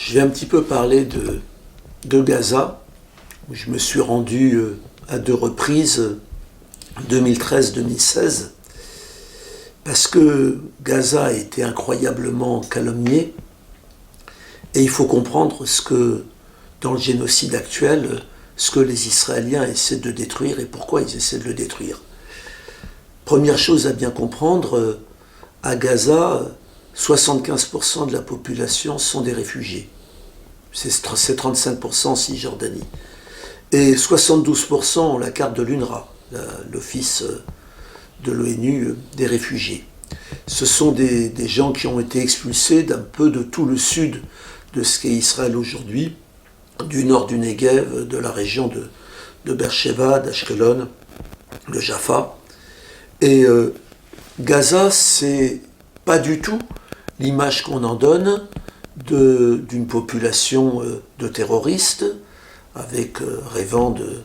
Je vais un petit peu parler de Gaza, où je me suis rendu à deux reprises, 2013-2016, parce que Gaza a été incroyablement calomnié, et il faut comprendre ce que, dans le génocide actuel, ce que les Israéliens essaient de détruire et pourquoi ils essaient de le détruire. Première chose à bien comprendre, à Gaza, 75% de la population sont des réfugiés. C'est 35% en Cisjordanie. Et 72% ont la carte de l'UNRWA, l'Office de l'ONU des réfugiés. Ce sont des gens qui ont été expulsés d'un peu de tout le sud de ce qu'est Israël aujourd'hui, du nord du Negev, de la région de Beersheba, d'Ashkelon, de Jaffa. Et Gaza, c'est pas du tout l'image qu'on en donne d'une population de terroristes, avec rêvant de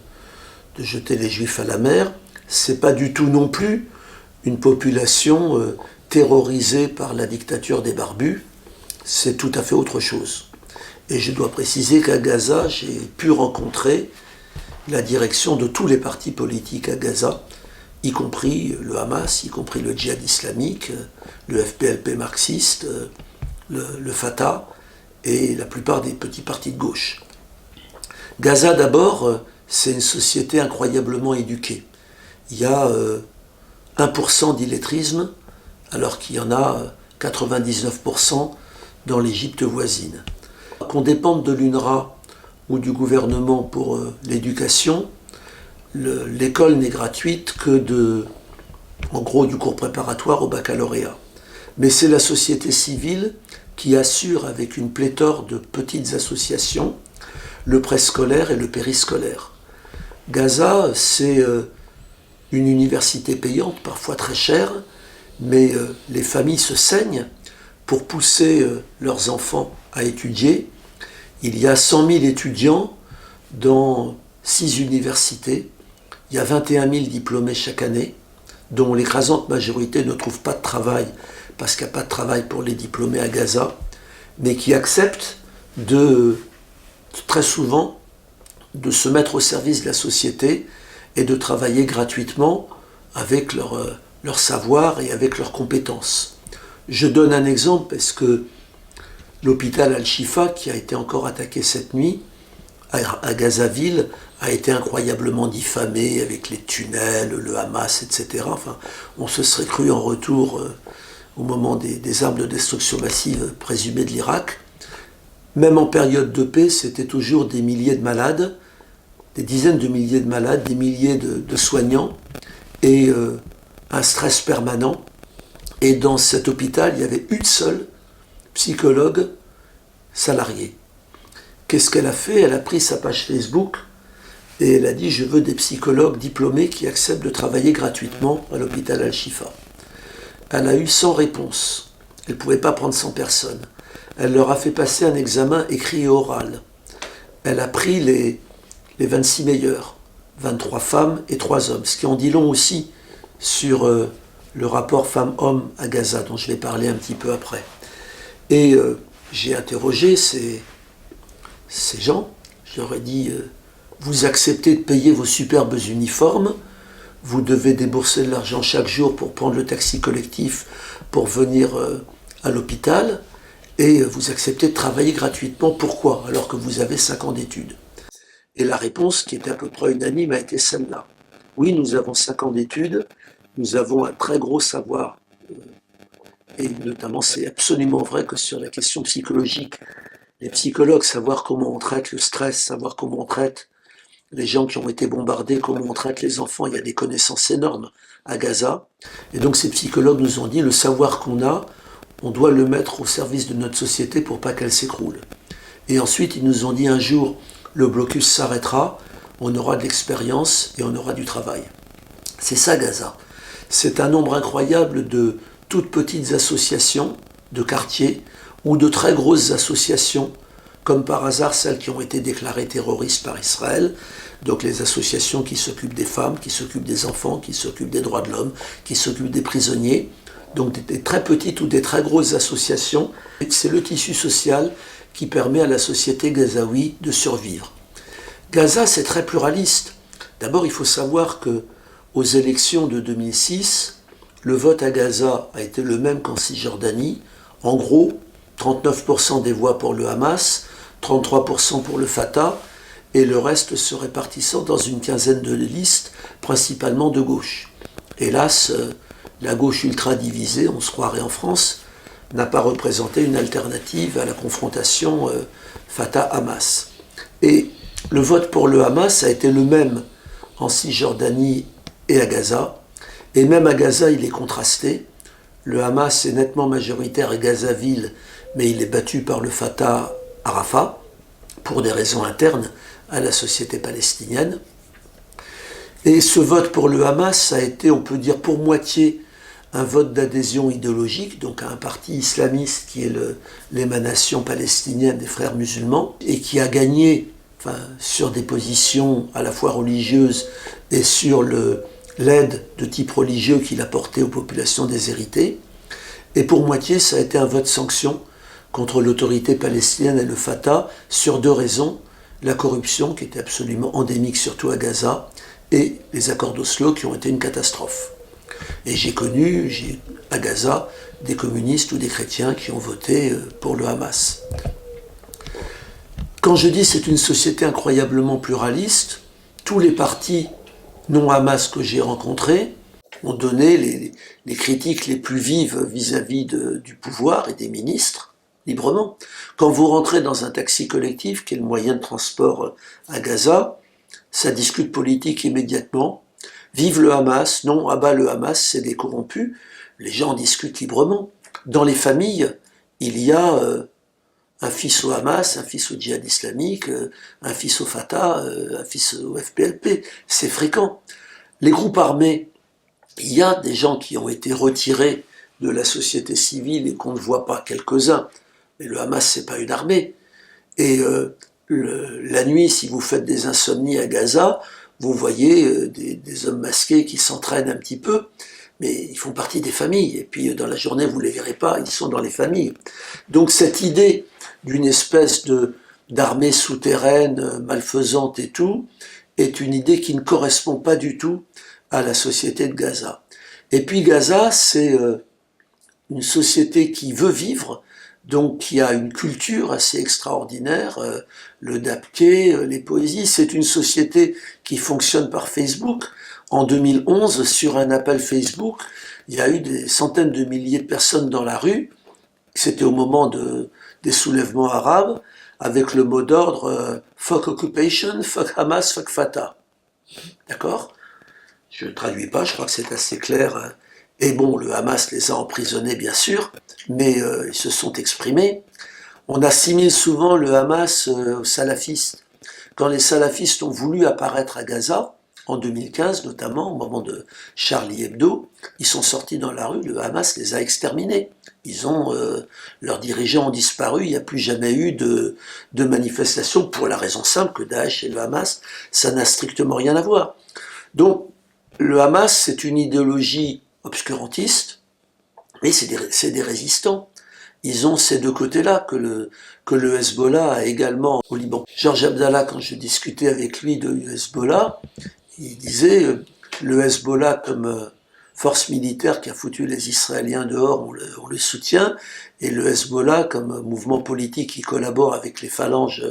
jeter les Juifs à la mer. C'est pas du tout non plus une population terrorisée par la dictature des barbus. C'est tout à fait autre chose. Et je dois préciser qu'à Gaza, j'ai pu rencontrer la direction de tous les partis politiques à Gaza, y compris le Hamas, y compris le djihad islamique, le FPLP marxiste, le Fatah et la plupart des petits partis de gauche. Gaza d'abord, c'est une société incroyablement éduquée. Il y a 1% d'illettrisme, alors qu'il y en a 99% dans l'Égypte voisine. Qu'on dépende de l'UNRWA ou du gouvernement pour l'éducation, l'école n'est gratuite que en gros, du cours préparatoire au baccalauréat. Mais c'est la société civile qui assure, avec une pléthore de petites associations, le préscolaire et le périscolaire. Gaza, c'est une université payante, parfois très chère, mais les familles se saignent pour pousser leurs enfants à étudier. Il y a 100 000 étudiants dans 6 universités. Il y a 21 000 diplômés chaque année, dont l'écrasante majorité ne trouve pas de travail parce qu'il n'y a pas de travail pour les diplômés à Gaza, mais qui acceptent très souvent de se mettre au service de la société et de travailler gratuitement avec leur savoir et avec leurs compétences. Je donne un exemple parce que l'hôpital Al-Shifa, qui a été encore attaqué cette nuit, à Gazaville, a été incroyablement diffamé avec les tunnels, le Hamas, etc. Enfin, on se serait cru en retour au moment des armes de destruction massive présumées de l'Irak. Même en période de paix, c'était toujours des milliers de malades, des dizaines de milliers de malades, des milliers de soignants et un stress permanent. Et dans cet hôpital, il y avait une seule psychologue salariée. Qu'est-ce qu'elle a fait? Elle a pris sa page Facebook et elle a dit « Je veux des psychologues diplômés qui acceptent de travailler gratuitement à l'hôpital Al-Shifa ». Elle a eu 100 réponses. Elle ne pouvait pas prendre 100 personnes. Elle leur a fait passer un examen écrit et oral. Elle a pris les 26 meilleurs, 23 femmes et 3 hommes, ce qui en dit long aussi sur le rapport femmes-hommes à Gaza, dont je vais parler un petit peu après. Et j'ai interrogé ces gens. Je leur ai dit vous acceptez de payer vos superbes uniformes, vous devez débourser de l'argent chaque jour pour prendre le taxi collectif pour venir à l'hôpital, et vous acceptez de travailler gratuitement. Pourquoi? Alors que vous avez 5 ans d'études. Et la réponse, qui était à peu près unanime, a été celle-là. Oui, nous avons 5 ans d'études, nous avons un très gros savoir, et notamment c'est absolument vrai que sur la question psychologique, les psychologues, savoir comment on traite le stress, savoir comment on traite les gens qui ont été bombardés, comment on traite les enfants, il y a des connaissances énormes à Gaza. Et donc ces psychologues nous ont dit, le savoir qu'on a, on doit le mettre au service de notre société pour pas qu'elle s'écroule. Et ensuite, ils nous ont dit, un jour, le blocus s'arrêtera, on aura de l'expérience et on aura du travail. C'est ça Gaza. C'est un nombre incroyable de toutes petites associations de quartiers ou de très grosses associations, comme par hasard celles qui ont été déclarées terroristes par Israël, donc les associations qui s'occupent des femmes, qui s'occupent des enfants, qui s'occupent des droits de l'homme, qui s'occupent des prisonniers, donc des très petites ou des très grosses associations. C'est le tissu social qui permet à la société gazaoui de survivre. Gaza, c'est très pluraliste. D'abord, il faut savoir que aux élections de 2006, le vote à Gaza a été le même qu'en Cisjordanie. En gros, 39% des voix pour le Hamas, 33% pour le Fatah, et le reste se répartissant dans une quinzaine de listes, principalement de gauche. Hélas, la gauche ultra divisée, on se croirait en France, n'a pas représenté une alternative à la confrontation Fatah-Hamas. Et le vote pour le Hamas a été le même en Cisjordanie et à Gaza. Et même à Gaza, il est contrasté. Le Hamas est nettement majoritaire à Gaza-Ville, mais il est battu par le Fatah à Rafah, pour des raisons internes à la société palestinienne. Et ce vote pour le Hamas a été, on peut dire, pour moitié un vote d'adhésion idéologique, donc à un parti islamiste qui est l'émanation palestinienne des frères musulmans, et qui a gagné sur des positions à la fois religieuses et sur l'aide de type religieux qu'il apportait aux populations déshéritées. Et pour moitié, ça a été un vote sanction contre l'autorité palestinienne et le Fatah sur deux raisons. La corruption, qui était absolument endémique, surtout à Gaza, et les accords d'Oslo, qui ont été une catastrophe. Et j'ai connu, à Gaza, des communistes ou des chrétiens qui ont voté pour le Hamas. Quand je dis c'est une société incroyablement pluraliste, tous les partis non-Hamas que j'ai rencontrés ont donné les critiques les plus vives vis-à-vis du pouvoir et des ministres, librement. Quand vous rentrez dans un taxi collectif, qui est le moyen de transport à Gaza, ça discute politique immédiatement. Vive le Hamas, non, abat le Hamas, c'est des corrompus. Les gens discutent librement. Dans les familles, il y a un fils au Hamas, un fils au djihad islamique, un fils au Fatah, un fils au FPLP. C'est fréquent. Les groupes armés, il y a des gens qui ont été retirés de la société civile et qu'on ne voit pas, quelques-uns. Mais le Hamas, c'est pas une armée. Et la nuit, si vous faites des insomnies à Gaza, vous voyez des hommes masqués qui s'entraînent un petit peu, mais ils font partie des familles. Et puis dans la journée, vous ne les verrez pas, ils sont dans les familles. Donc cette idée d'une espèce d'armée souterraine, malfaisante et tout, est une idée qui ne correspond pas du tout à la société de Gaza. Et puis Gaza, c'est une société qui veut vivre, donc qui a une culture assez extraordinaire, le dabké, les poésies. C'est une société qui fonctionne par Facebook. En 2011, sur un appel Facebook, il y a eu des centaines de milliers de personnes dans la rue. C'était au moment des soulèvements arabes, avec le mot d'ordre fuck occupation, fuck Hamas, fuck Fatah. D'accord? Je ne traduis pas, je crois que c'est assez clair. Et bon, le Hamas les a emprisonnés, bien sûr, mais ils se sont exprimés. On assimile souvent le Hamas aux salafistes. Quand les salafistes ont voulu apparaître à Gaza, en 2015 notamment, au moment de Charlie Hebdo, ils sont sortis dans la rue, le Hamas les a exterminés. Leurs dirigeants ont disparu, il n'y a plus jamais eu de manifestation, pour la raison simple que Daesh et le Hamas, ça n'a strictement rien à voir. Donc, le Hamas, c'est une idéologie obscurantiste, mais c'est des résistants. Ils ont ces deux côtés-là que le Hezbollah a également au Liban. Georges Abdallah, quand je discutais avec lui de Hezbollah, il disait le Hezbollah comme force militaire qui a foutu les Israéliens dehors, on le soutient, et le Hezbollah comme mouvement politique qui collabore avec les phalanges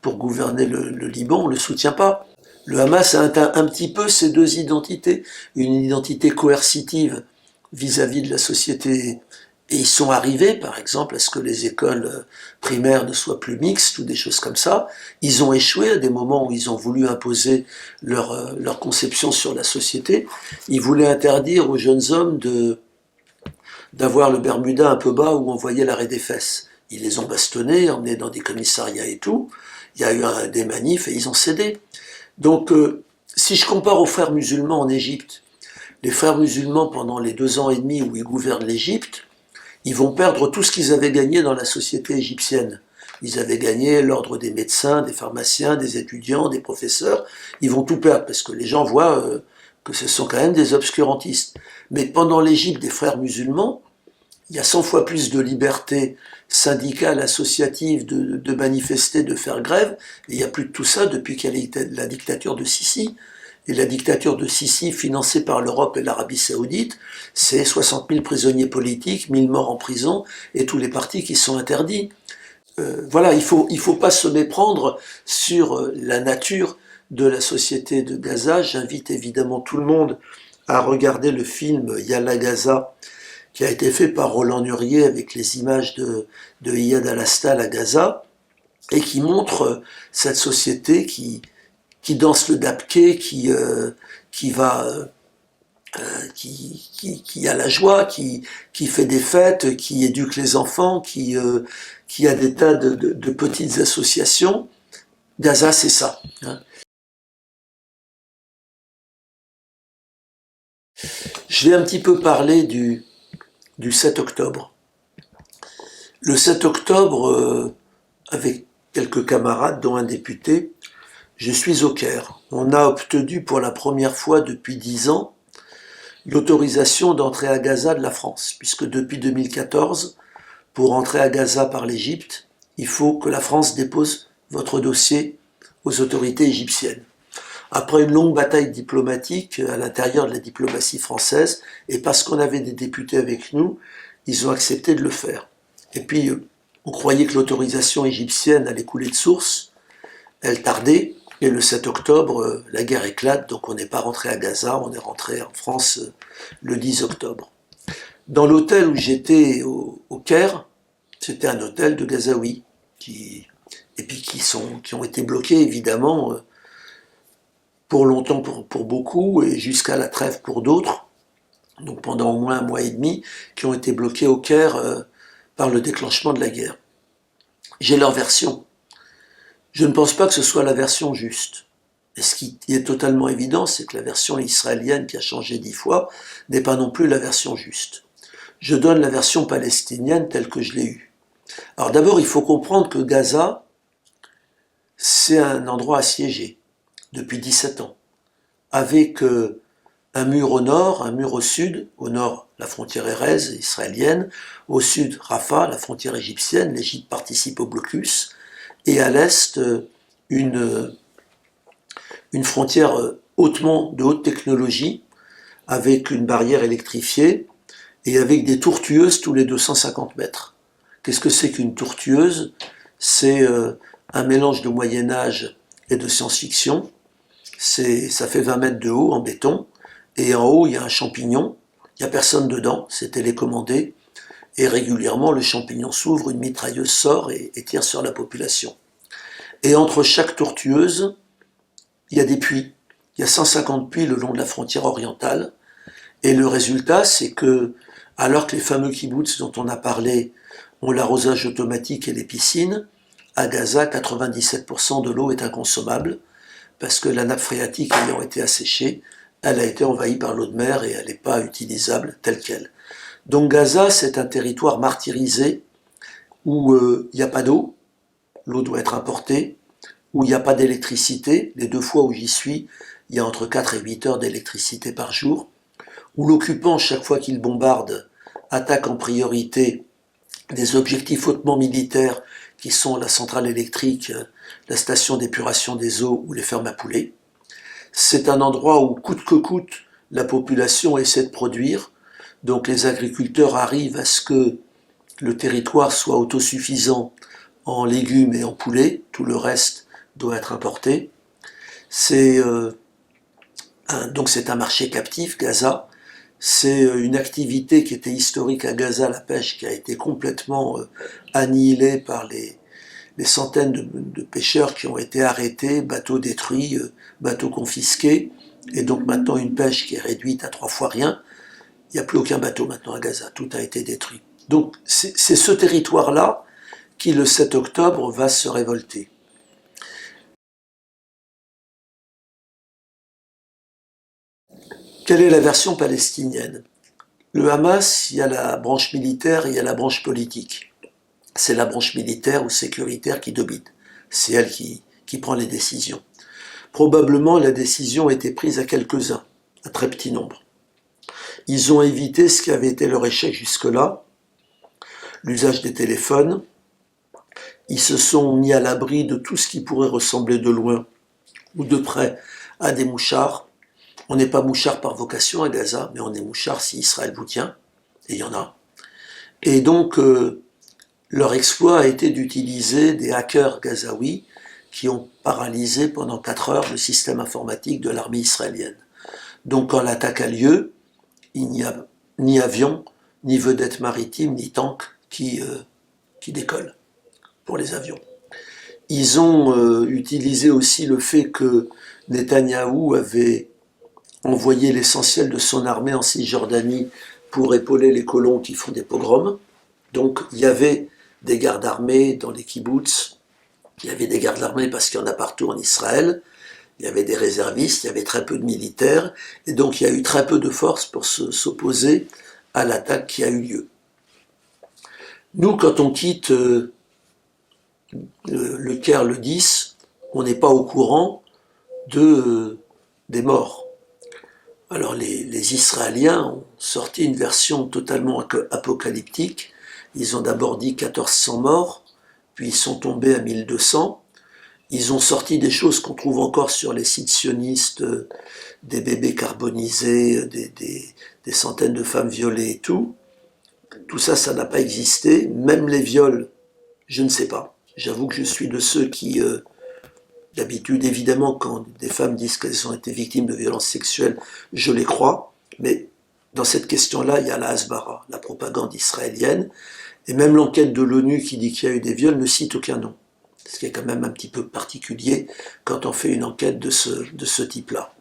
pour gouverner le Liban, on ne le soutient pas. Le Hamas a un petit peu ces deux identités, une identité coercitive vis-à-vis de la société. Et ils sont arrivés, par exemple, à ce que les écoles primaires ne soient plus mixtes ou des choses comme ça. Ils ont échoué à des moments où ils ont voulu imposer leur conception sur la société. Ils voulaient interdire aux jeunes hommes d'avoir le Bermuda un peu bas où on voyait l'arrêt des fesses. Ils les ont bastonnés, emmenés dans des commissariats et tout. Il y a eu des manifs et ils ont cédé. Donc, si je compare aux frères musulmans en Égypte, les frères musulmans, pendant les 2 ans et demi où ils gouvernent l'Égypte, ils vont perdre tout ce qu'ils avaient gagné dans la société égyptienne. Ils avaient gagné l'ordre des médecins, des pharmaciens, des étudiants, des professeurs. Ils vont tout perdre parce que les gens voient que ce sont quand même des obscurantistes. Mais pendant l'Égypte des frères musulmans, il y a 100 fois plus de liberté syndicale, associative, de manifester, de faire grève, et il n'y a plus de tout ça depuis qu'il y a la dictature de Sissi. Et la dictature de Sissi, financée par l'Europe et l'Arabie Saoudite, c'est 60 000 prisonniers politiques, 1000 morts en prison, et tous les partis qui sont interdits. Voilà, il faut pas se méprendre sur la nature de la société de Gaza. J'invite évidemment tout le monde à regarder le film Yalla Gaza, qui a été fait par Roland Nurier avec les images de Iyad Al-Astal à Gaza, et qui montre cette société qui danse le dabké, qui a la joie, qui fait des fêtes, qui éduque les enfants, qui a des tas de petites associations. Gaza, c'est ça. Hein. Je vais un petit peu parler du 7 octobre. Le 7 octobre, avec quelques camarades, dont un député, je suis au Caire. On a obtenu pour la première fois depuis 10 ans l'autorisation d'entrer à Gaza de la France, puisque depuis 2014, pour entrer à Gaza par l'Égypte, il faut que la France dépose votre dossier aux autorités égyptiennes. Après une longue bataille diplomatique à l'intérieur de la diplomatie française, et parce qu'on avait des députés avec nous, ils ont accepté de le faire. Et puis, on croyait que l'autorisation égyptienne allait couler de source, elle tardait, et le 7 octobre, la guerre éclate, donc on n'est pas rentré à Gaza, on est rentré en France le 10 octobre. Dans l'hôtel où j'étais au Caire, c'était un hôtel de Gazaouis, qui ont été bloqués évidemment pour longtemps pour beaucoup et jusqu'à la trêve pour d'autres, donc pendant au moins un mois et demi, qui ont été bloqués au Caire par le déclenchement de la guerre. J'ai leur version. Je ne pense pas que ce soit la version juste. Et ce qui est totalement évident, c'est que la version israélienne, qui a changé 10 fois, n'est pas non plus la version juste. Je donne la version palestinienne telle que je l'ai eue. Alors d'abord, il faut comprendre que Gaza, c'est un endroit assiégé depuis 17 ans, avec un mur au nord, un mur au sud. Au nord, la frontière Erez, israélienne. Au sud, Rafah, la frontière égyptienne. L'Égypte participe au blocus. Et à l'est, une frontière de haute technologie, avec une barrière électrifiée et avec des tourtueuses tous les 250 mètres. Qu'est-ce que c'est qu'une tourtueuse? C'est un mélange de Moyen-Âge et de science-fiction. Ça fait 20 mètres de haut en béton, et en haut il y a un champignon, il n'y a personne dedans, c'est télécommandé, et régulièrement le champignon s'ouvre, une mitrailleuse sort et tire sur la population. Et entre chaque tourtueuse, il y a des puits, il y a 150 puits le long de la frontière orientale, et le résultat c'est que, alors que les fameux kibboutz dont on a parlé ont l'arrosage automatique et les piscines, à Gaza 97% de l'eau est inconsommable, parce que la nappe phréatique ayant été asséchée, elle a été envahie par l'eau de mer et elle n'est pas utilisable telle qu'elle. Donc Gaza, c'est un territoire martyrisé où il n'y a pas d'eau, l'eau doit être importée, où il n'y a pas d'électricité, les 2 fois où j'y suis, il y a entre 4 et 8 heures d'électricité par jour, où l'occupant, chaque fois qu'il bombarde, attaque en priorité des objectifs hautement militaires qui sont la centrale électrique, la station d'épuration des eaux ou les fermes à poulets. C'est un endroit où, coûte que coûte, la population essaie de produire. Donc les agriculteurs arrivent à ce que le territoire soit autosuffisant en légumes et en poulets. Tout le reste doit être importé. Donc c'est un marché captif, Gaza. C'est une activité qui était historique à Gaza, la pêche, qui a été complètement annihilée par les centaines de pêcheurs qui ont été arrêtés, bateaux détruits, bateaux confisqués, et donc maintenant une pêche qui est réduite à 3 fois rien. Il n'y a plus aucun bateau maintenant à Gaza, tout a été détruit. Donc c'est ce territoire-là qui, le 7 octobre, va se révolter. Quelle est la version palestinienne? Le Hamas, il y a la branche militaire et il y a la branche politique. C'est la branche militaire ou sécuritaire qui domine. C'est elle qui prend les décisions. Probablement, la décision a été prise à quelques-uns. un très petit nombre. Ils ont évité ce qui avait été leur échec jusque-là, l'usage des téléphones. Ils se sont mis à l'abri de tout ce qui pourrait ressembler de loin ou de près à des mouchards. On n'est pas mouchard par vocation à Gaza, mais on est mouchard si Israël vous tient, et il y en a. Et donc, leur exploit a été d'utiliser des hackers gazaouis qui ont paralysé pendant 4 heures le système informatique de l'armée israélienne. Donc quand l'attaque a lieu, il n'y a ni avion, ni vedette maritime, ni tank qui décollent pour les avions. Ils ont utilisé aussi le fait que Netanyahou avait envoyé l'essentiel de son armée en Cisjordanie pour épauler les colons qui font des pogroms. Donc il y avait des gardes armés dans les kibboutz, il y avait des gardes armés parce qu'il y en a partout en Israël, il y avait des réservistes, il y avait très peu de militaires, et donc il y a eu très peu de forces pour s'opposer à l'attaque qui a eu lieu. Nous, quand on quitte le Caire le 10, on n'est pas au courant des morts. Alors les Israéliens ont sorti une version totalement apocalyptique. Ils ont d'abord dit 1400 morts, puis ils sont tombés à 1200. Ils ont sorti des choses qu'on trouve encore sur les sites sionistes, des bébés carbonisés, des centaines de femmes violées et tout. Tout ça, ça n'a pas existé. Même les viols, je ne sais pas. J'avoue que je suis de ceux qui, d'habitude, évidemment, quand des femmes disent qu'elles ont été victimes de violences sexuelles, je les crois. Mais dans cette question-là, il y a la Hasbara, la propagande israélienne. Et même l'enquête de l'ONU qui dit qu'il y a eu des viols ne cite aucun nom. Ce qui est quand même un petit peu particulier quand on fait une enquête de ce type-là.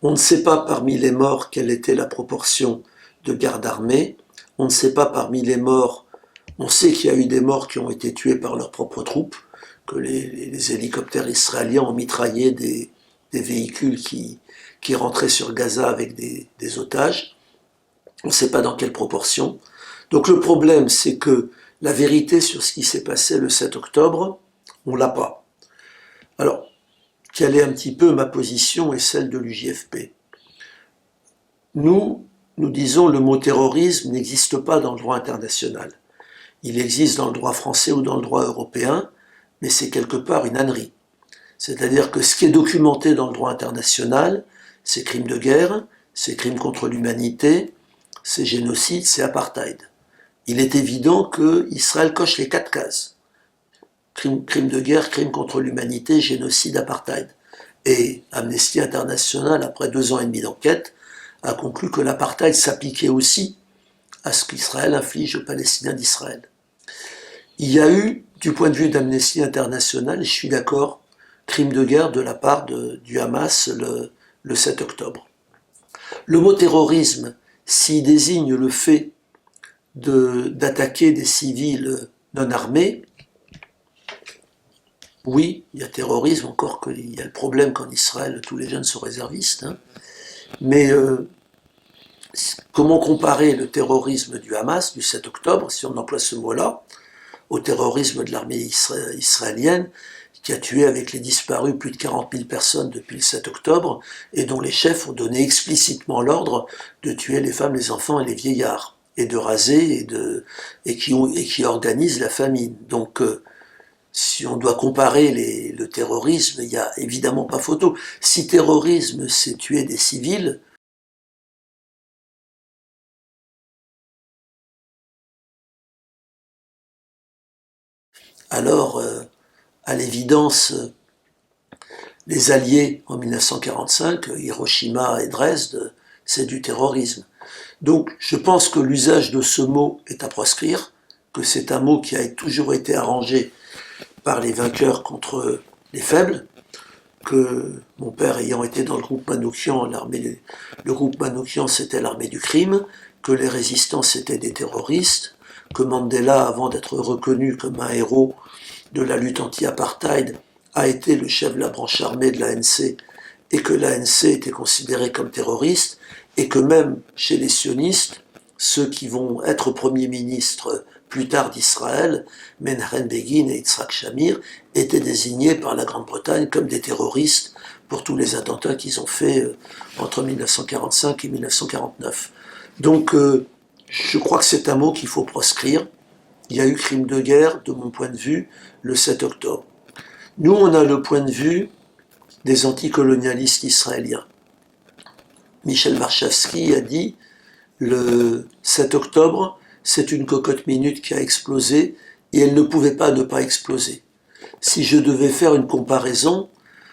On ne sait pas parmi les morts quelle était la proportion de gardes armés. On ne sait pas parmi les morts, on sait qu'il y a eu des morts qui ont été tués par leurs propres troupes, que les hélicoptères israéliens ont mitraillé des véhicules qui rentraient sur Gaza avec des otages. On ne sait pas dans quelle proportion. Donc le problème, c'est que la vérité sur ce qui s'est passé le 7 octobre, on l'a pas. Alors, quelle est un petit peu ma position et celle de l'UJFP? Nous disons le mot terrorisme n'existe pas dans le droit international. Il existe dans le droit français ou dans le droit européen, mais c'est quelque part une ânerie. C'est-à-dire que ce qui est documenté dans le droit international, c'est crimes de guerre, c'est crimes contre l'humanité, c'est génocide, c'est apartheid. Il est évident que Israël coche les 4 cases. Crime de guerre, crime contre l'humanité, génocide, apartheid. Et Amnesty International, après 2 ans et demi d'enquête, a conclu que l'apartheid s'appliquait aussi à ce qu'Israël inflige aux Palestiniens d'Israël. Il y a eu, du point de vue d'Amnesty International, et je suis d'accord, crime de guerre de la part du Hamas le 7 octobre. Le mot terrorisme, s'il désigne le fait d'attaquer des civils non armés, oui, il y a terrorisme, encore qu'il y a le problème qu'en Israël, tous les jeunes sont réservistes. Hein. Mais comment comparer le terrorisme du Hamas du 7 octobre, si on emploie ce mot-là, au terrorisme de l'armée israélienne, qui a tué avec les disparus plus de 40 000 personnes depuis le 7 octobre, et dont les chefs ont donné explicitement l'ordre de tuer les femmes, les enfants et les vieillards, et de raser, et qui organisent la famine. Donc, si on doit comparer le terrorisme, il n'y a évidemment pas photo. Si terrorisme, c'est tuer des civils, alors, à l'évidence, les Alliés en 1945, Hiroshima et Dresde, c'est du terrorisme. Donc, je pense que l'usage de ce mot est à proscrire, que c'est un mot qui a toujours été arrangé par les vainqueurs contre les faibles, que mon père ayant été dans le groupe Manouchian, le groupe Manouchian c'était l'armée du crime, que les résistants c'était des terroristes, que Mandela, avant d'être reconnu comme un héros de la lutte anti-apartheid, a été le chef de la branche armée de l'ANC, et que l'ANC était considérée comme terroriste, et que même chez les sionistes, ceux qui vont être premiers ministres plus tard d'Israël, Menachem Begin et Yitzhak Shamir, étaient désignés par la Grande-Bretagne comme des terroristes pour tous les attentats qu'ils ont faits entre 1945 et 1949. Donc, je crois que c'est un mot qu'il faut proscrire. Il y a eu crime de guerre, de mon point de vue, le 7 octobre. Nous, on a le point de vue des anticolonialistes israéliens. Michel Warshawski a dit le 7 octobre, c'est une cocotte minute qui a explosé et elle ne pouvait pas ne pas exploser. Si je devais faire une comparaison,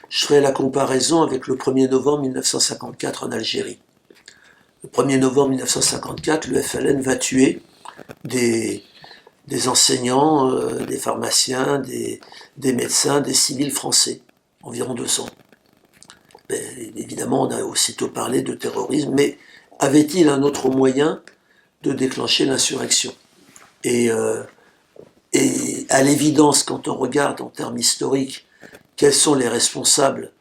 je ferais la comparaison avec le 1er novembre 1954 en Algérie. Le 1er novembre 1954, le FLN va tuer des enseignants, des pharmaciens, des médecins, des civils français, environ 200. Ben, évidemment, on a aussitôt parlé de terrorisme, mais avait-il un autre moyen de déclencher l'insurrection ? Et à l'évidence, quand on regarde en termes historiques quels sont les responsables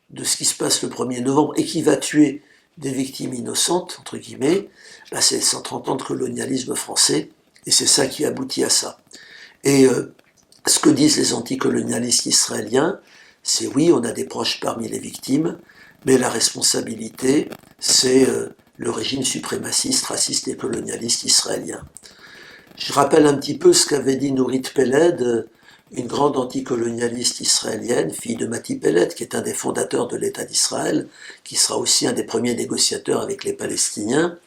de ce qui se passe le 1er novembre et qui va tuer des victimes innocentes, entre guillemets, ben c'est 130 ans de colonialisme français, et c'est ça qui aboutit à ça. Et ce que disent les anticolonialistes israéliens, c'est oui, on a des proches parmi les victimes, mais la responsabilité, c'est le régime suprémaciste, raciste et colonialiste israélien. Je rappelle un petit peu ce qu'avait dit Nourit Peled, une grande anticolonialiste israélienne, fille de Mati Peled, qui est un des fondateurs de l'État d'Israël, qui sera aussi un des premiers négociateurs avec les Palestiniens.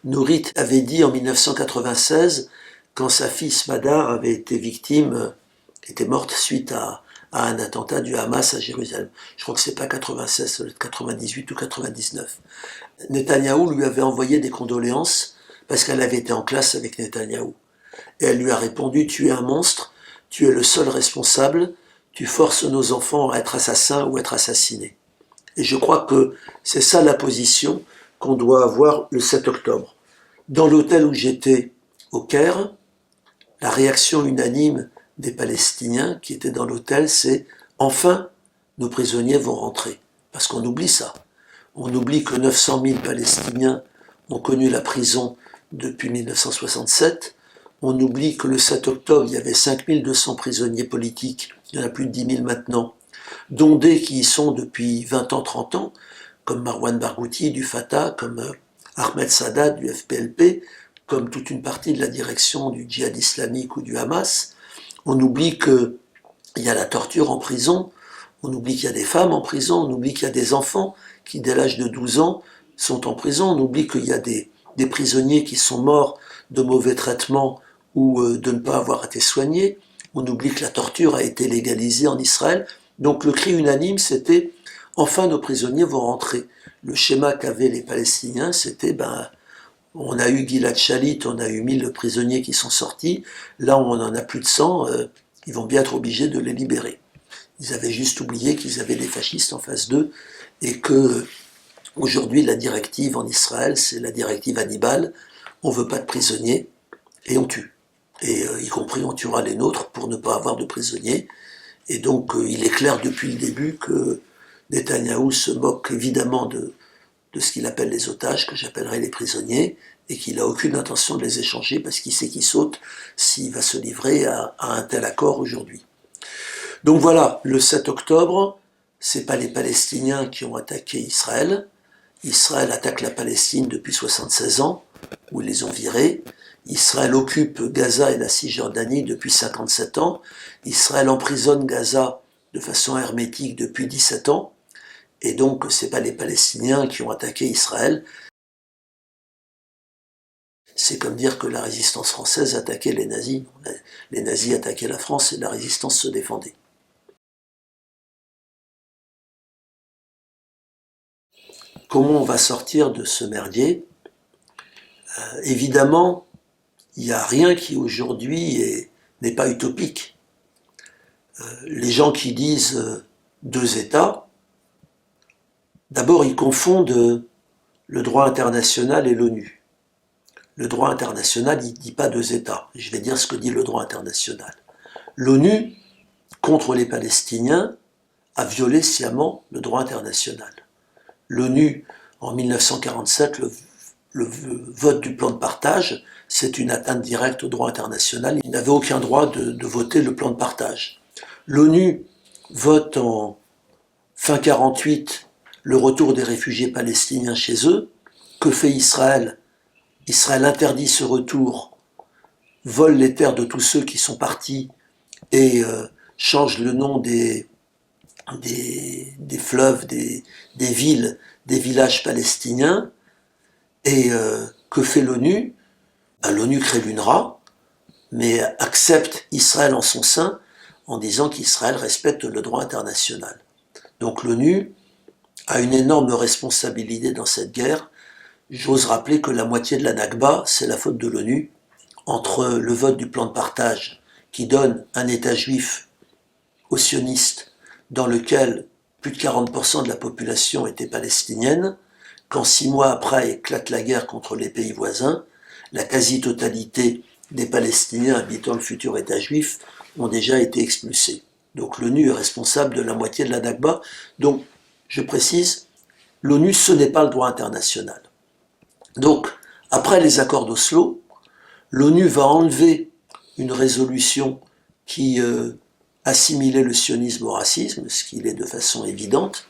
Nourit avait dit en 1996, quand sa fille Smadar avait été victime, était morte suite à un attentat du Hamas à Jérusalem. Je crois que c'est pas 96, c'est 98 ou 99. Netanyahou lui avait envoyé des condoléances parce qu'elle avait été en classe avec Netanyahou. Et elle lui a répondu, tu es un monstre, tu es le seul responsable, tu forces nos enfants à être assassins ou être assassinés. Et je crois que c'est ça la position qu'on doit avoir le 7 octobre. Dans l'hôtel où j'étais, au Caire, la réaction unanime des Palestiniens qui étaient dans l'hôtel, c'est « Enfin, nos prisonniers vont rentrer ». Parce qu'on oublie ça. On oublie que 900 000 Palestiniens ont connu la prison depuis 1967. On oublie que le 7 octobre, il y avait 5200 prisonniers politiques. Il y en a plus de 10 000 maintenant. Dont des qui y sont depuis 20 ans, 30 ans, comme Marwan Barghouti du Fatah, comme Ahmed Sadat du FPLP, comme toute une partie de la direction du djihad islamique ou du Hamas. On oublie qu'il y a la torture en prison, on oublie qu'il y a des femmes en prison, on oublie qu'il y a des enfants qui, dès l'âge de 12 ans, sont en prison, on oublie qu'il y a des prisonniers qui sont morts de mauvais traitements ou de ne pas avoir été soignés, on oublie que la torture a été légalisée en Israël. Donc le cri unanime, c'était « Enfin nos prisonniers vont rentrer ». Le schéma qu'avaient les Palestiniens, c'était on a eu Gilad Shalit, on a eu 1000 prisonniers qui sont sortis, là on en a plus de 100, ils vont bien être obligés de les libérer. Ils avaient juste oublié qu'ils avaient des fascistes en face d'eux et que aujourd'hui la directive en Israël, c'est la directive Hannibal, on veut pas de prisonniers et on tue. Et y compris on tuera les nôtres pour ne pas avoir de prisonniers. Et donc il est clair depuis le début que Netanyahou se moque évidemment de ce qu'il appelle les otages, que j'appellerais les prisonniers, et qu'il n'a aucune intention de les échanger parce qu'il sait qu'il saute s'il va se livrer à un tel accord aujourd'hui. Donc voilà, le 7 octobre, c'est pas les Palestiniens qui ont attaqué Israël. Israël attaque la Palestine depuis 76 ans, où ils les ont virés. Israël occupe Gaza et la Cisjordanie depuis 57 ans. Israël emprisonne Gaza de façon hermétique depuis 17 ans. Et donc, ce n'est pas les Palestiniens qui ont attaqué Israël. C'est comme dire que la résistance française attaquait les nazis. Les nazis attaquaient la France et la résistance se défendait. Comment on va sortir de ce merdier ? Évidemment, il n'y a rien qui aujourd'hui n'est pas utopique. Les gens qui disent deux États, d'abord ils confondent le droit international et l'ONU. Le droit international, il ne dit pas deux États. Je vais dire ce que dit le droit international. L'ONU, contre les Palestiniens, a violé sciemment le droit international. L'ONU, en 1947, le vote du plan de partage, c'est une atteinte directe au droit international. Ils n'avaient aucun droit de voter le plan de partage. L'ONU vote en fin 48 le retour des réfugiés palestiniens chez eux. Que fait Israël? Israël interdit ce retour, vole les terres de tous ceux qui sont partis et change le nom des fleuves, des villes, des villages palestiniens. Et que fait l'ONU? L'ONU crée l'UNRWA, mais accepte Israël en son sein en disant qu'Israël respecte le droit international. Donc l'ONU a une énorme responsabilité dans cette guerre. J'ose rappeler que la moitié de la Nakba, c'est la faute de l'ONU, entre le vote du plan de partage qui donne un État juif aux sionistes dans lequel plus de 40% de la population était palestinienne, quand 6 mois après éclate la guerre contre les pays voisins, la quasi-totalité des Palestiniens habitant le futur État juif ont déjà été expulsés. Donc l'ONU est responsable de la moitié de la Nakba. Donc, je précise, l'ONU, ce n'est pas le droit international. Donc, après les accords d'Oslo, l'ONU va enlever une résolution qui assimilait le sionisme au racisme, ce qu'il est de façon évidente,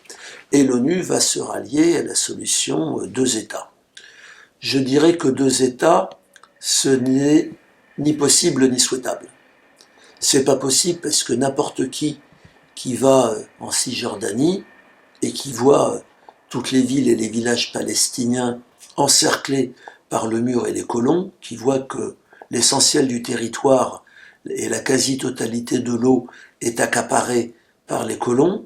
et l'ONU va se rallier à la solution 2 États. Je dirais que 2 États, ce n'est ni possible ni souhaitable. C'est pas possible parce que n'importe qui va en Cisjordanie et qui voit toutes les villes et les villages palestiniens encerclés par le mur et les colons, qui voit que l'essentiel du territoire et la quasi-totalité de l'eau est accaparée par les colons,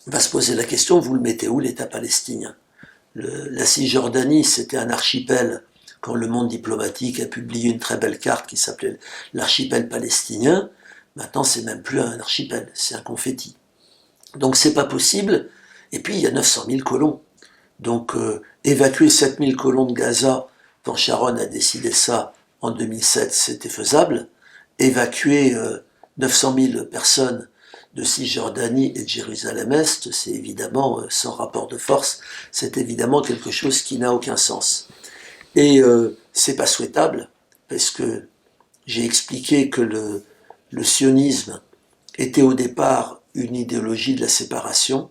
va se poser la question, vous le mettez où l'État palestinien? La Cisjordanie, c'était un archipel, quand le monde diplomatique a publié une très belle carte qui s'appelait l'archipel palestinien. Maintenant, c'est même plus un archipel, c'est un confetti. Donc c'est pas possible. Et puis il y a 900 000 colons. Donc évacuer 7 000 colons de Gaza, quand Sharon a décidé ça en 2007, c'était faisable. Évacuer 900 000 personnes de Cisjordanie et de Jérusalem-Est, c'est évidemment, sans rapport de force, c'est évidemment quelque chose qui n'a aucun sens. Et c'est pas souhaitable, parce que j'ai expliqué que le sionisme était au départ une idéologie de la séparation.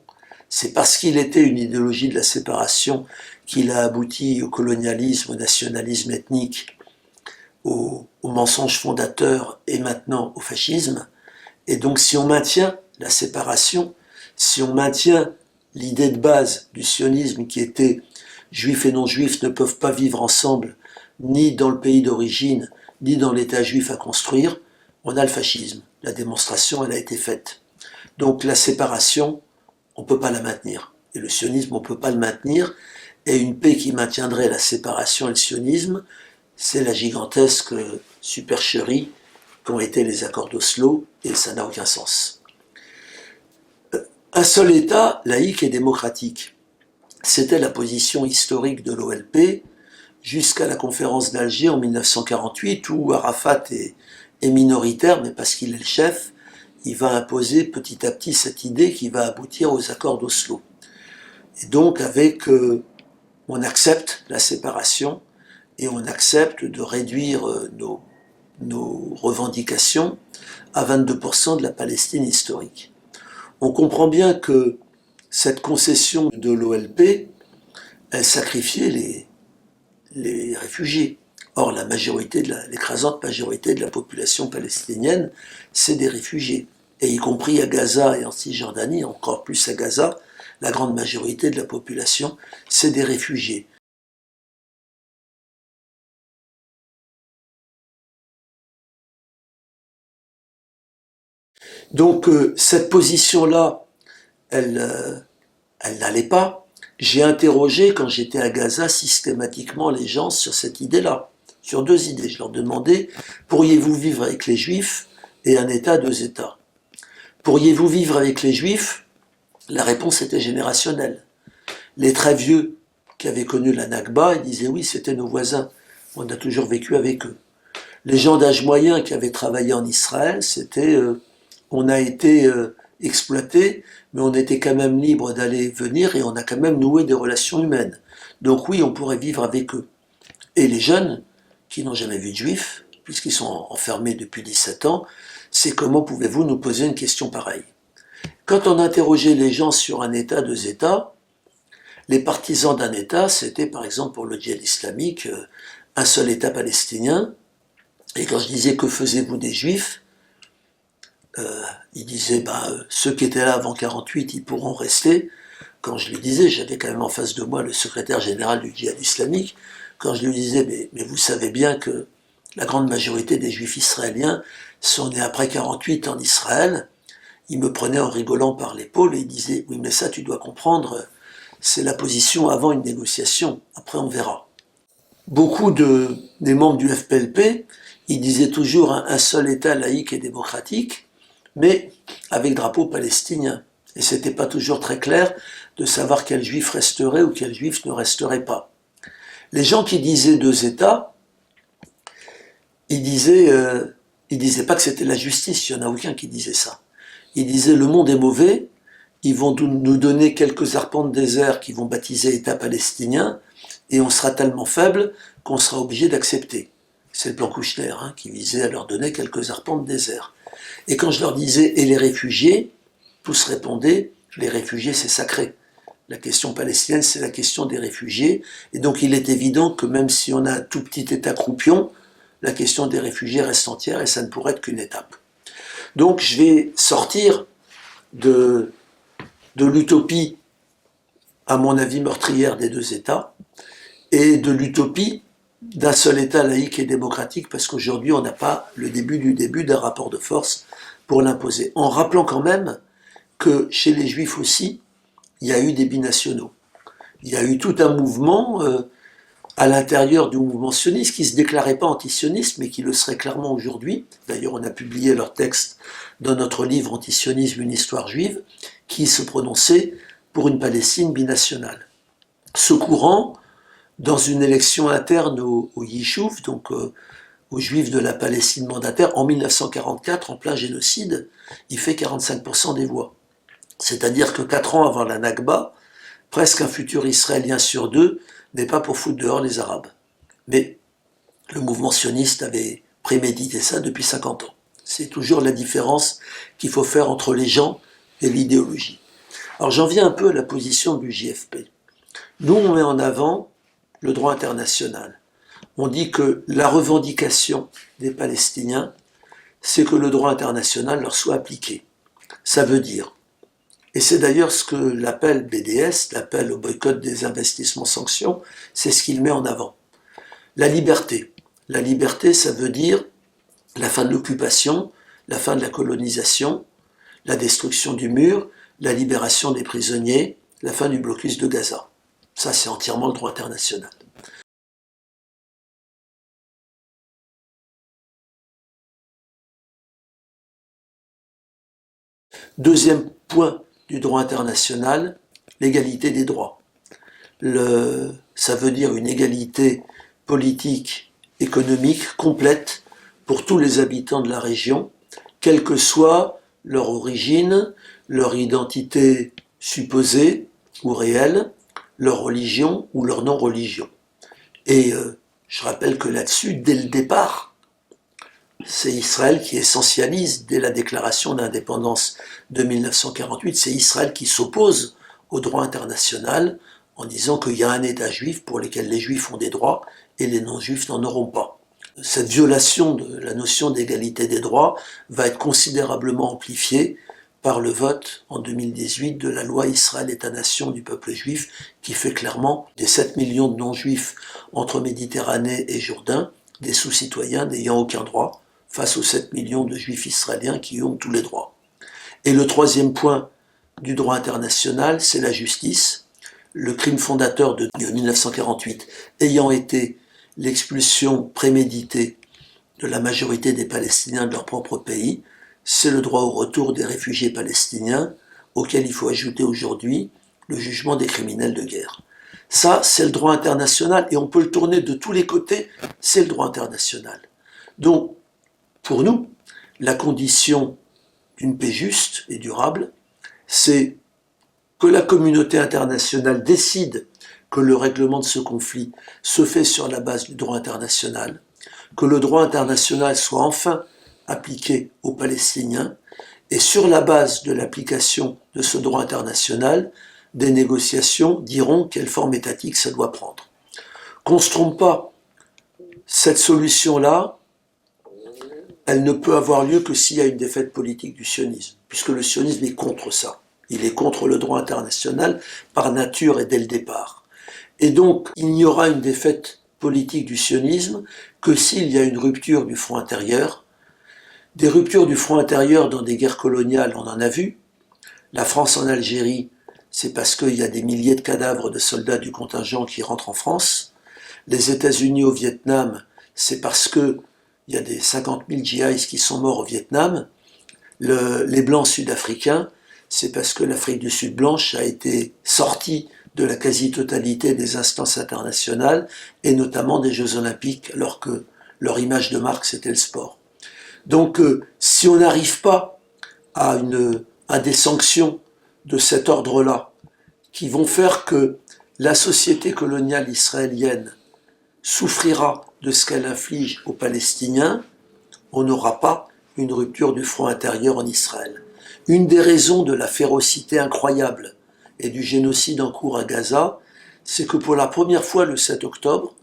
C'est parce qu'il était une idéologie de la séparation qu'il a abouti au colonialisme, au nationalisme ethnique, au mensonge fondateur et maintenant au fascisme. Et donc si on maintient la séparation, si on maintient l'idée de base du sionisme qui était juifs et non-juifs ne peuvent pas vivre ensemble, ni dans le pays d'origine, ni dans l'État juif à construire, on a le fascisme. La démonstration, elle a été faite. Donc la séparation, on ne peut pas la maintenir. Et le sionisme, on ne peut pas le maintenir. Et une paix qui maintiendrait la séparation et le sionisme, c'est la gigantesque supercherie qu'ont été les accords d'Oslo, et ça n'a aucun sens. Un seul État, laïque et démocratique. C'était la position historique de l'OLP jusqu'à la conférence d'Alger en 1948, où Arafat est minoritaire, mais parce qu'il est le chef, il va imposer petit à petit cette idée qui va aboutir aux accords d'Oslo. Et donc on accepte la séparation et on accepte de réduire nos revendications à 22% de la Palestine historique. On comprend bien que cette concession de l'OLP, elle sacrifiait les réfugiés. Or, l'écrasante majorité de la population palestinienne, c'est des réfugiés. Et y compris à Gaza et en Cisjordanie, encore plus à Gaza, la grande majorité de la population, c'est des réfugiés. Donc, cette position-là, elle n'allait pas. J'ai interrogé, quand j'étais à Gaza, systématiquement les gens sur cette idée-là, sur 2 idées. Je leur demandais, pourriez-vous vivre avec les Juifs et un État, 2 États? Pourriez-vous vivre avec les Juifs? La réponse était générationnelle. Les très vieux qui avaient connu la Nakba, ils disaient oui, c'était nos voisins, on a toujours vécu avec eux. Les gens d'âge moyen qui avaient travaillé en Israël, c'était on a été exploités, mais on était quand même libre d'aller et venir et on a quand même noué des relations humaines. Donc oui, on pourrait vivre avec eux. Et les jeunes qui n'ont jamais vu de juifs, puisqu'ils sont enfermés depuis 17 ans, c'est comment pouvez-vous nous poser une question pareille? Quand on interrogeait les gens sur un État, deux États, les partisans d'un État, c'était par exemple pour le djihad islamique, un seul État palestinien. Et quand je disais que faisiez-vous des juifs, ils disaient ceux qui étaient là avant 48, ils pourront rester. Quand je lui disais, j'avais quand même en face de moi le secrétaire général du djihad islamique, quand je lui disais mais vous savez bien que la grande majorité des juifs israéliens sont nés après 48 en Israël, il me prenait en rigolant par l'épaule et il disait oui mais ça tu dois comprendre, c'est la position avant une négociation, après on verra. Beaucoup des membres du FPLP, ils disaient toujours un seul État laïque et démocratique, mais avec drapeau palestinien. Et c'était pas toujours très clair de savoir quel juif resterait ou quel juif ne resterait pas. Les gens qui disaient deux États, ils disaient pas que c'était la justice, il n'y en a aucun qui disait ça. Ils disaient le monde est mauvais, ils vont nous donner quelques arpents de désert qui vont baptiser État palestinien, et on sera tellement faible qu'on sera obligé d'accepter. C'est le plan Kouchner qui visait à leur donner quelques arpents de désert. Et quand je leur disais « et les réfugiés ?», tous répondaient « les réfugiés c'est sacré ». La question palestinienne c'est la question des réfugiés, et donc il est évident que même si on a un tout petit État croupion, la question des réfugiés reste entière et ça ne pourrait être qu'une étape. Donc je vais sortir de l'utopie, à mon avis meurtrière des deux États, et de l'utopie d'un seul État laïque et démocratique, parce qu'aujourd'hui on n'a pas le début du début d'un rapport de force pour l'imposer. En rappelant quand même que chez les Juifs aussi, il y a eu des binationaux. Il y a eu tout un mouvement à l'intérieur du mouvement sioniste qui ne se déclarait pas antisioniste, mais qui le serait clairement aujourd'hui. D'ailleurs, on a publié leur texte dans notre livre Antisionisme, une histoire juive, qui se prononçait pour une Palestine binationale. Ce courant, dans une élection interne au Yishuv, donc aux Juifs de la Palestine mandataire, en 1944, en plein génocide, il fait 45% des voix. C'est-à-dire que 4 ans avant la Nakba, presque un futur Israélien sur 2 n'est pas pour foutre dehors les Arabes. Mais le mouvement sioniste avait prémédité ça depuis 50 ans. C'est toujours la différence qu'il faut faire entre les gens et l'idéologie. Alors j'en viens un peu à la position du JFP. Nous, on met en avant le droit international. On dit que la revendication des Palestiniens, c'est que le droit international leur soit appliqué. Ça veut dire, et c'est d'ailleurs ce que l'appel BDS, l'appel au boycott des investissements sanctions, c'est ce qu'il met en avant. La liberté. La liberté, ça veut dire la fin de l'occupation, la fin de la colonisation, la destruction du mur, la libération des prisonniers, la fin du blocus de Gaza. Ça, c'est entièrement le droit international. Deuxième point du droit international, l'égalité des droits. Ça veut dire une égalité politique, économique, complète pour tous les habitants de la région, quelle que soit leur origine, leur identité supposée ou réelle, leur religion ou leur non-religion. Et je rappelle que là-dessus, dès le départ, c'est Israël qui essentialise, dès la déclaration d'indépendance de 1948, c'est Israël qui s'oppose au droit international en disant qu'il y a un État juif pour lequel les juifs ont des droits et les non-juifs n'en auront pas. Cette violation de la notion d'égalité des droits va être considérablement amplifiée par le vote en 2018 de la loi Israël-État-nation du peuple juif qui fait clairement des 7 millions de non-juifs entre Méditerranée et Jourdain, des sous-citoyens n'ayant aucun droit, face aux 7 millions de juifs israéliens qui ont tous les droits. Et le troisième point du droit international, c'est la justice. Le crime fondateur de 1948 ayant été l'expulsion préméditée de la majorité des Palestiniens de leur propre pays, c'est le droit au retour des réfugiés palestiniens, auquel il faut ajouter aujourd'hui le jugement des criminels de guerre. Ça, c'est le droit international, et on peut le tourner de tous les côtés, c'est le droit international. Donc, pour nous, la condition d'une paix juste et durable, c'est que la communauté internationale décide que le règlement de ce conflit se fait sur la base du droit international, que le droit international soit enfin appliqué aux Palestiniens, et sur la base de l'application de ce droit international, des négociations diront quelle forme étatique ça doit prendre. Qu'on ne se trompe pas, cette solution-là, elle ne peut avoir lieu que s'il y a une défaite politique du sionisme, puisque le sionisme est contre ça. Il est contre le droit international par nature et dès le départ. Et donc, il n'y aura une défaite politique du sionisme que s'il y a une rupture du front intérieur. Des ruptures du front intérieur dans des guerres coloniales, on en a vu. La France en Algérie, c'est parce qu'il y a des milliers de cadavres de soldats du contingent qui rentrent en France. Les États-Unis au Vietnam, c'est parce qu'il y a des 50 000 djihadistes qui sont morts au Vietnam. Les Blancs sud-africains, c'est parce que l'Afrique du Sud blanche a été sortie de la quasi-totalité des instances internationales, et notamment des Jeux Olympiques, alors que leur image de marque, c'était le sport. Donc, si on n'arrive pas à des sanctions de cet ordre-là, qui vont faire que la société coloniale israélienne souffrira de ce qu'elle inflige aux Palestiniens, on n'aura pas une rupture du front intérieur en Israël. Une des raisons de la férocité incroyable et du génocide en cours à Gaza, c'est que pour la première fois le 7 octobre,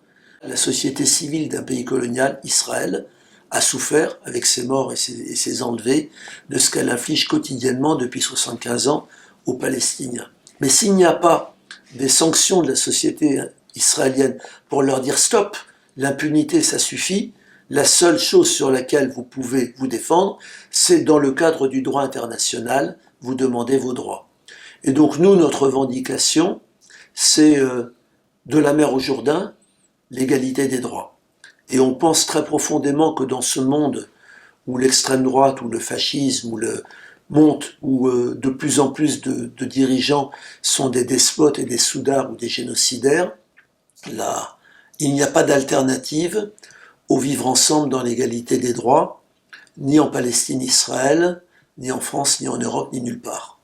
la société civile d'un pays colonial, Israël, a souffert, avec ses morts et ses enlevés, de ce qu'elle inflige quotidiennement depuis 75 ans aux Palestiniens. Mais s'il n'y a pas des sanctions de la société israélienne pour leur dire stop, l'impunité ça suffit, la seule chose sur laquelle vous pouvez vous défendre, c'est dans le cadre du droit international, vous demandez vos droits. Et donc nous, notre revendication, c'est de la mer au Jourdain, l'égalité des droits. Et on pense très profondément que dans ce monde où l'extrême droite, où le fascisme, où le monte, où de plus en plus de dirigeants sont des despotes et des soudards ou des génocidaires, là, il n'y a pas d'alternative au vivre ensemble dans l'égalité des droits, ni en Palestine-Israël, ni en France, ni en Europe, ni nulle part.